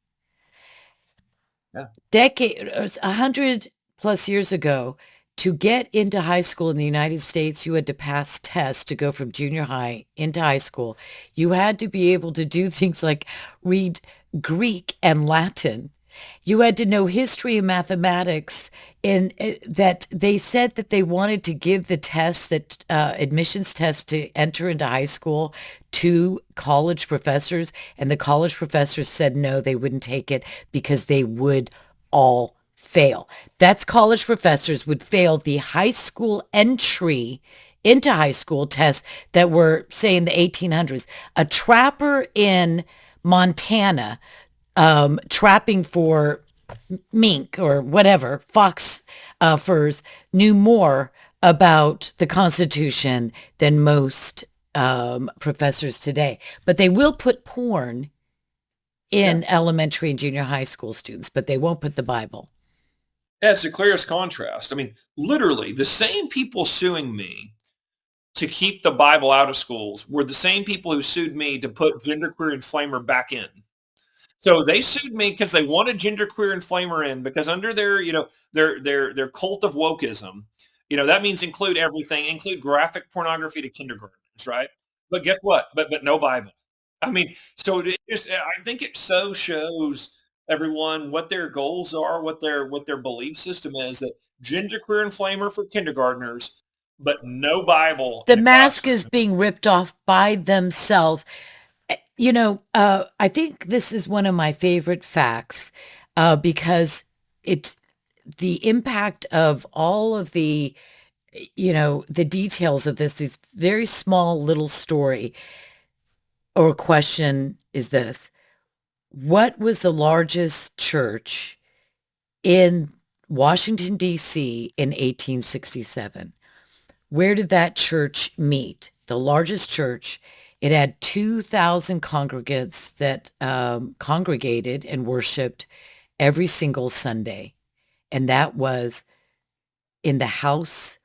Yeah. 100+ years ago, to get into high school in the United States, you had to pass tests to go from junior high into high school. You had to be able to do things like read Greek and Latin. You had to know history and mathematics, and that they said that they wanted to give the test, that admissions test to enter into high school, to college professors, and the college professors said no, they wouldn't take it because they would all fail. That's college professors would fail the high school entry into high school tests that were, say, in the 1800s. A trapper in Montana, trapping for mink or whatever, fox furs, knew more about the Constitution than most professors today. But they will put porn in elementary and junior high school students, but they won't put the Bible. Yeah, it's the clearest contrast. I mean, literally, the same people suing me to keep the Bible out of schools were the same people who sued me to put genderqueer and flamer back in. So they sued me because they wanted genderqueer and flamer in, because under their, their cult of wokeism, that means include everything, include graphic pornography to kindergartens, right? But guess what? But no Bible. I mean, so I think it so shows everyone what their goals are, what their belief system is, that genderqueer and flamer for kindergartners, but no Bible The in a mask classroom. is being ripped off by themselves. I think this is one of my favorite facts, because the impact of all of the details of this very small little story or question is this: what was the largest church in Washington, D.C. in 1867? Where did that church meet? The largest church. It had 2,000 congregants that congregated and worshiped every single Sunday. And that was in the House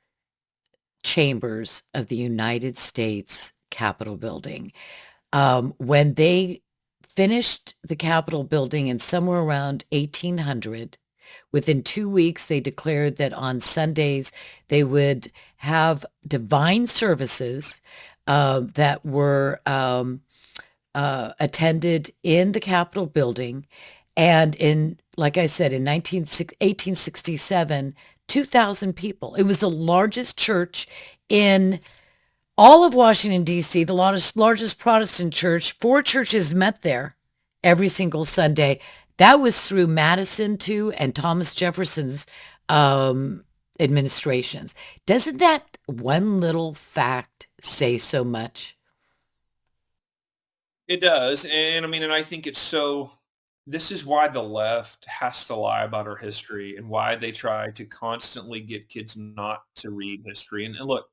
chambers of the United States Capitol building. When they finished the Capitol building in somewhere around 1800, within 2 weeks, they declared that on Sundays they would have divine services that were attended in the Capitol building. And like I said, in 1867, 2,000 people. It was the largest church in all of Washington, D.C., the largest Protestant church. 4 churches met there every single Sunday. That was through Madison, too, and Thomas Jefferson's administrations. Doesn't that one little fact say so much? It does. And I mean, and I think this is why the left has to lie about our history, and why they try to constantly get kids not to read history. And look,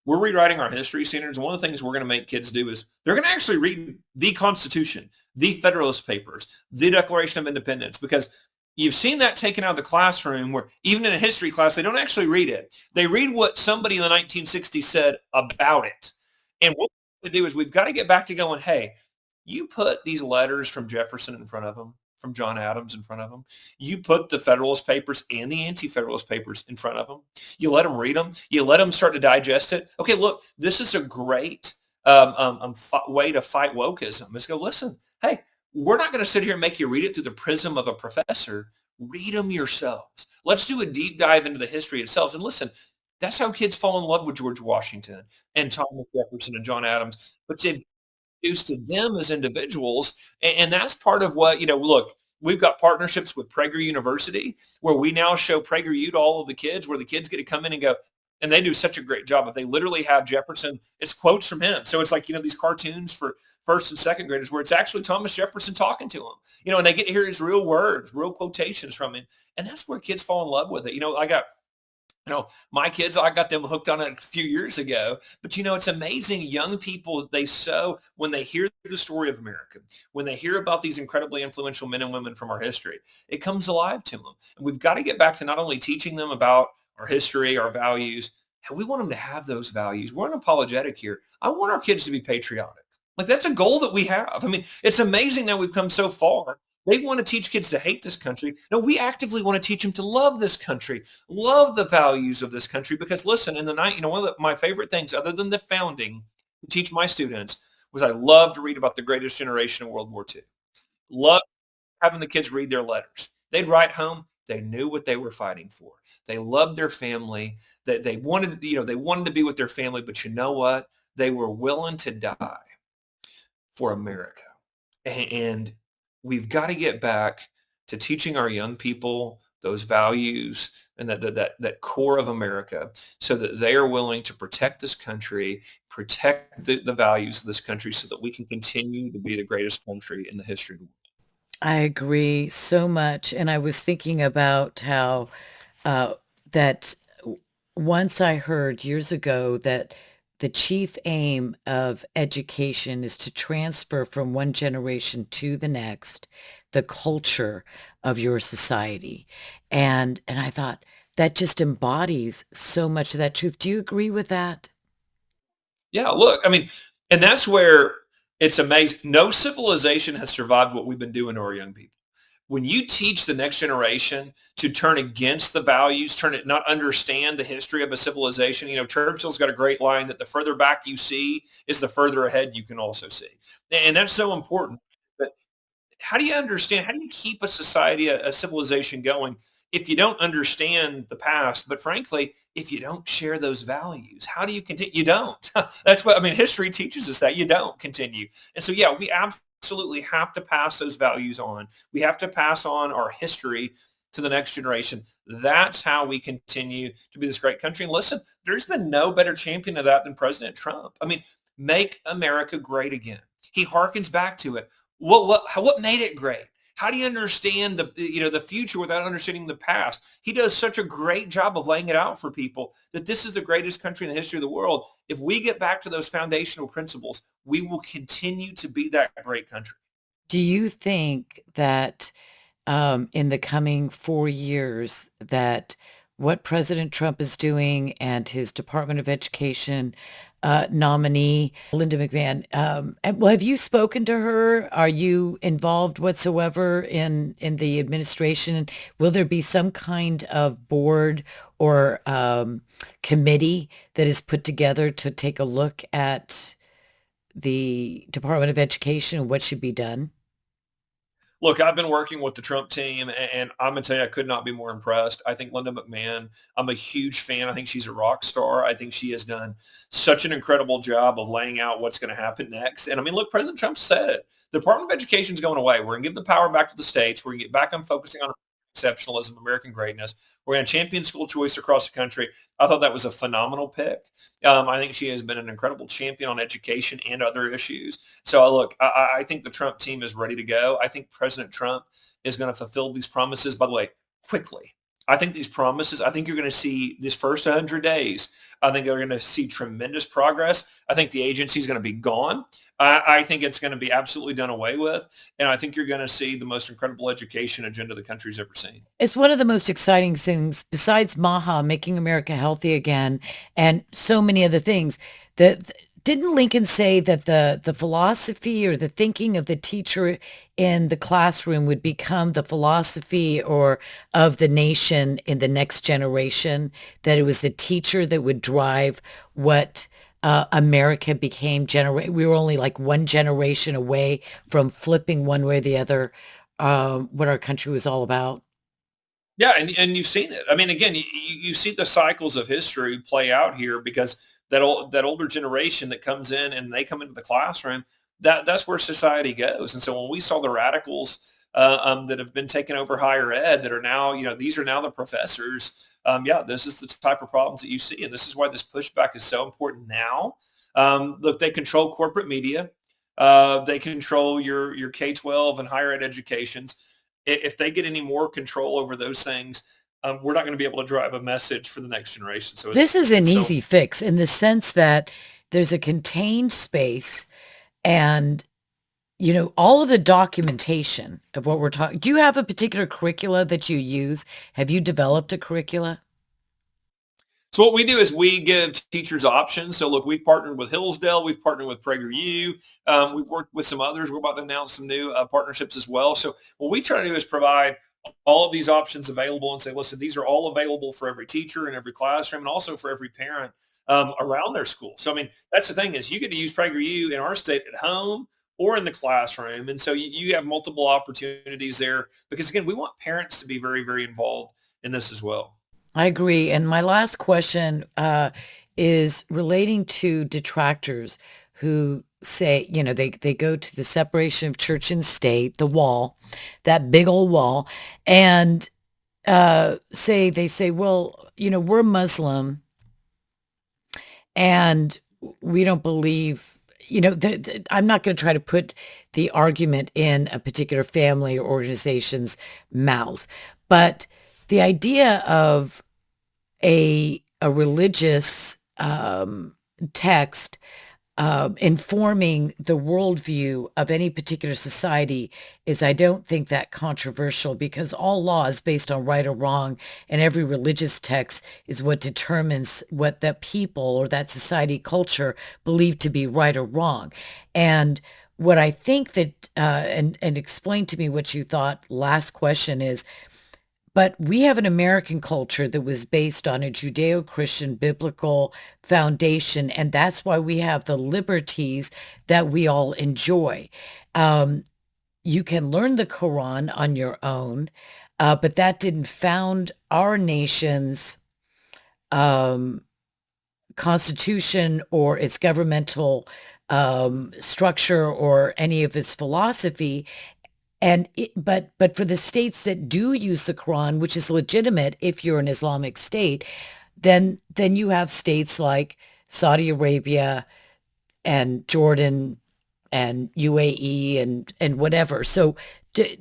we're rewriting our history standards. And one of the things we're going to make kids do is they're going to actually read the Constitution, the Federalist Papers, the Declaration of Independence, because you've seen that taken out of the classroom, where even in a history class, they don't actually read it. They read what somebody in the 1960s said about it. And what we do is we've got to get back to going, hey, you put these letters from Jefferson in front of them, from John Adams in front of them. You put the Federalist Papers and the Anti-Federalist Papers in front of them. You let them read them. You let them start to digest it. Okay, look, this is a great way to fight wokeism. Is go, listen, hey, we're not going to sit here and make you read it through the prism of a professor. Read them yourselves. Let's do a deep dive into the history itself. And listen, that's how kids fall in love with George Washington and Thomas Jefferson and John Adams. But they've introduced to them as individuals. And that's part of what, look, we've got partnerships with Prager University, where we now show PragerU to all of the kids, where the kids get to come in and go, and they do such a great job. But they literally have Jefferson, it's quotes from him. So it's like, these cartoons for first and second graders where it's actually Thomas Jefferson talking to them, and they get to hear his real words, real quotations from him. And that's where kids fall in love with it. I got My kids, I got them hooked on it a few years ago. But it's amazing. Young people, when they hear the story of America, when they hear about these incredibly influential men and women from our history, it comes alive to them. And we've got to get back to not only teaching them about our history, our values, and we want them to have those values. We're unapologetic here. I want our kids to be patriotic. Like that's a goal that we have. I mean, it's amazing that we've come so far. They want to teach kids to hate this country. No, we actively want to teach them to love this country, love the values of this country. Because listen, in the night, one of my favorite things, other than the founding, to teach my students was I love to read about the greatest generation in World War II. Love having the kids read their letters. They'd write home. They knew what they were fighting for. They loved their family. They wanted, they wanted to be with their family. But you know what? They were willing to die for America. And we've got to get back to teaching our young people those values and that core of America so that they are willing to protect this country, protect the values of this country so that we can continue to be the greatest country in the history of the world. I agree so much. And I was thinking about how uh, that once I heard years ago that the chief aim of education is to transfer from one generation to the next the culture of your society. And I thought that just embodies so much of that truth. Do you agree with that? Yeah, look, I mean, and that's where it's amazing. No civilization has survived what we've been doing to our young people. When you teach the next generation to turn against the values, not understand the history of a civilization. Churchill's got a great line that the further back you see is the further ahead you can also see. And that's so important. But how do you keep a society, a civilization going if you don't understand the past? But frankly, if you don't share those values, how do you continue? You don't. That's what, I mean, history teaches us that you don't continue. And so, yeah, we absolutely have to pass those values on. We have to pass on our history to the next generation. That's how we continue to be this great country. And listen, there's been no better champion of that than President Trump. I mean, make America great again. He harkens back to it. What made it great? How do you understand the future without understanding the past? He does such a great job of laying it out for people that this is the greatest country in the history of the world. If we get back to those foundational principles, we will continue to be that great country. Do you think that in the coming 4 years that what President Trump is doing and his Department of Education nominee, Linda McMahon, well, have you spoken to her? Are you involved whatsoever in the administration? Will there be some kind of board or committee that is put together to take a look at the Department of Education and what should be done? Look, I've been working with the Trump team, and I'm going to tell you, I could not be more impressed. I think Linda McMahon, I'm a huge fan. I think she's a rock star. I think she has done such an incredible job of laying out what's going to happen next. And I mean, look, President Trump said it. The Department of Education is going away. We're going to give the power back to the states. We're going to get back on focusing on exceptionalism, American greatness. We're going to champion school choice across the country. I thought that was a phenomenal pick. I think she has been an incredible champion on education and other issues. So look, I think the Trump team is ready to go. I think President Trump is going to fulfill these promises, by the way, quickly. I think these promises, I think you're going to see this first 100 days. I think you're going to see tremendous progress. I think the agency is going to be gone. I think it's going to be absolutely done away with. And I think you're going to see the most incredible education agenda the country's ever seen. It's one of the most exciting things besides MAHA, making America healthy again, and so many other things. Didn't Lincoln say that the philosophy or the thinking of the teacher in the classroom would become the philosophy or of the nation in the next generation? That it was the teacher that would drive what America became. We were only like one generation away from flipping one way or the other what our country was all about. Yeah, and you've seen it. I mean, again, you see the cycles of history play out here because that older generation that comes in and they come into the classroom, that's where society goes. And so when we saw the radicals that have been taking over higher ed that are now, these are now the professors. Yeah, this is the type of problems that you see, and this is why this pushback is so important now. Look, they control corporate media. They control your K-12 and higher ed educations. If they get any more control over those things, we're not going to be able to drive a message for the next generation. So This is an it's so easy fix in the sense that there's a contained space and all of the documentation of what we're talking. Do you have a particular curricula that you use? Have you developed a curricula? So what we do is we give teachers options. So look, we've partnered with Hillsdale, we've partnered with PragerU, we've worked with some others. We're about to announce some new partnerships as well. So what we try to do is provide all of these options available and say, listen, these are all available for every teacher in every classroom and also for every parent around their school. So I mean, that's the thing is you get to use PragerU in our state at home or in the classroom. And so you have multiple opportunities there because again, we want parents to be very, very involved in this as well. I agree. And my last question is relating to detractors who say, they go to the separation of church and state, the wall, that big old wall, and they say, well, we're Muslim and we don't believe, I'm not going to try to put the argument in a particular family or organization's mouths, but the idea of a religious text informing the worldview of any particular society is, I don't think, that controversial because all law is based on right or wrong, and every religious text is what determines what that people or that society culture believe to be right or wrong. And what I think that, and explain to me what you thought last question is, but we have an American culture that was based on a Judeo-Christian biblical foundation, and that's why we have the liberties that we all enjoy. You can learn the Quran on your own, but that didn't found our nation's constitution or its governmental structure or any of its philosophy. But for the states that do use the Quran, which is legitimate if you're an Islamic state, then you have states like Saudi Arabia and Jordan and UAE and whatever. So do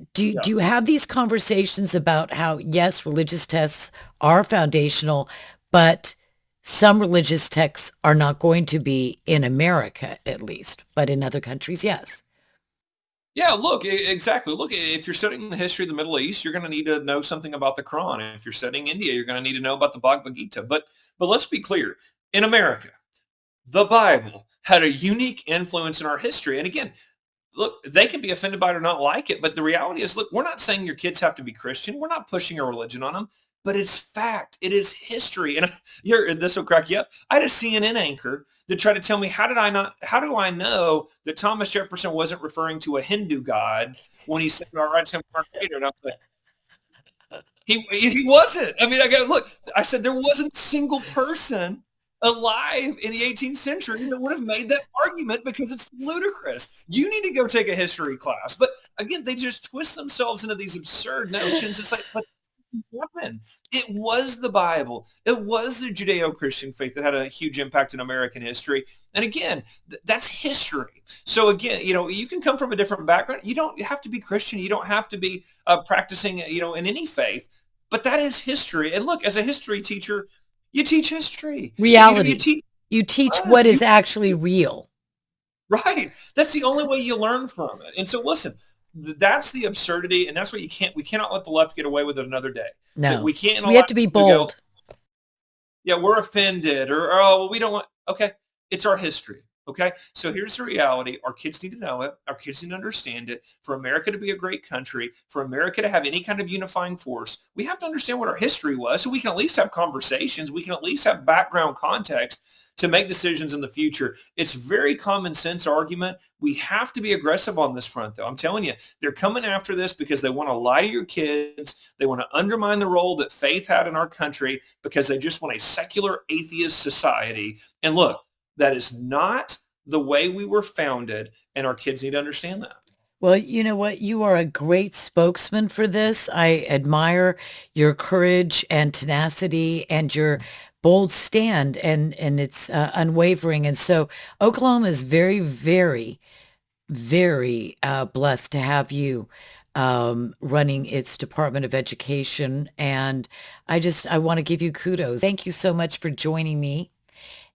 you have these conversations about how, yes, religious texts are foundational, but some religious texts are not going to be in America, at least, but in other countries, yes. Yeah, look, exactly. Look, if you're studying the history of the Middle East, you're going to need to know something about the Quran. And if you're studying India, you're going to need to know about the Bhagavad Gita. But let's be clear. In America, the Bible had a unique influence in our history. And again, look, they can be offended by it or not like it, but the reality is, look, we're not saying your kids have to be Christian. We're not pushing a religion on them, but it's fact. It is history. And this will crack you up. I had a CNN anchor that tried to tell me, how do I know that Thomas Jefferson wasn't referring to a Hindu god when he said, all right, creator? And I was like, he wasn't. I mean, I said, there wasn't a single person alive in the 18th century that would have made that argument because it's ludicrous. You need to go take a history class. But again, they just twist themselves into these absurd notions. It's like, but what happened? It was the Bible. It was the Judeo-Christian faith that had a huge impact in American history. And again, that's history. So again, you can come from a different background. You don't have to be Christian. You don't have to be practicing, in any faith. But that is history. And look, as a history teacher, you teach history. Reality. You teach what is actually real. Right. That's the only way you learn from it. And so listen, that's the absurdity, and that's what we cannot let the left get away with it another day. No. We can't. We have to be bold. Yeah, we're offended, or oh, well, we don't want. Okay, it's our history. Okay, so here's the reality. Our kids need to know it. Our kids need to understand it. For America to be a great country, for America to have any kind of unifying force, we have to understand what our history was so we can at least have conversations. We can at least have background context to make decisions in the future. It's very common sense argument. We have to be aggressive on this front, though. I'm telling you, they're coming after this because they want to lie to your kids. They want to undermine the role that faith had in our country because they just want a secular atheist society. And look, that is not the way we were founded, and our kids need to understand that. Well, you know what? You are a great spokesman for this. I admire your courage and tenacity and your bold stand, and it's unwavering. And so Oklahoma is very, very, very blessed to have you running its Department of Education. And I want to give you kudos. Thank you so much for joining me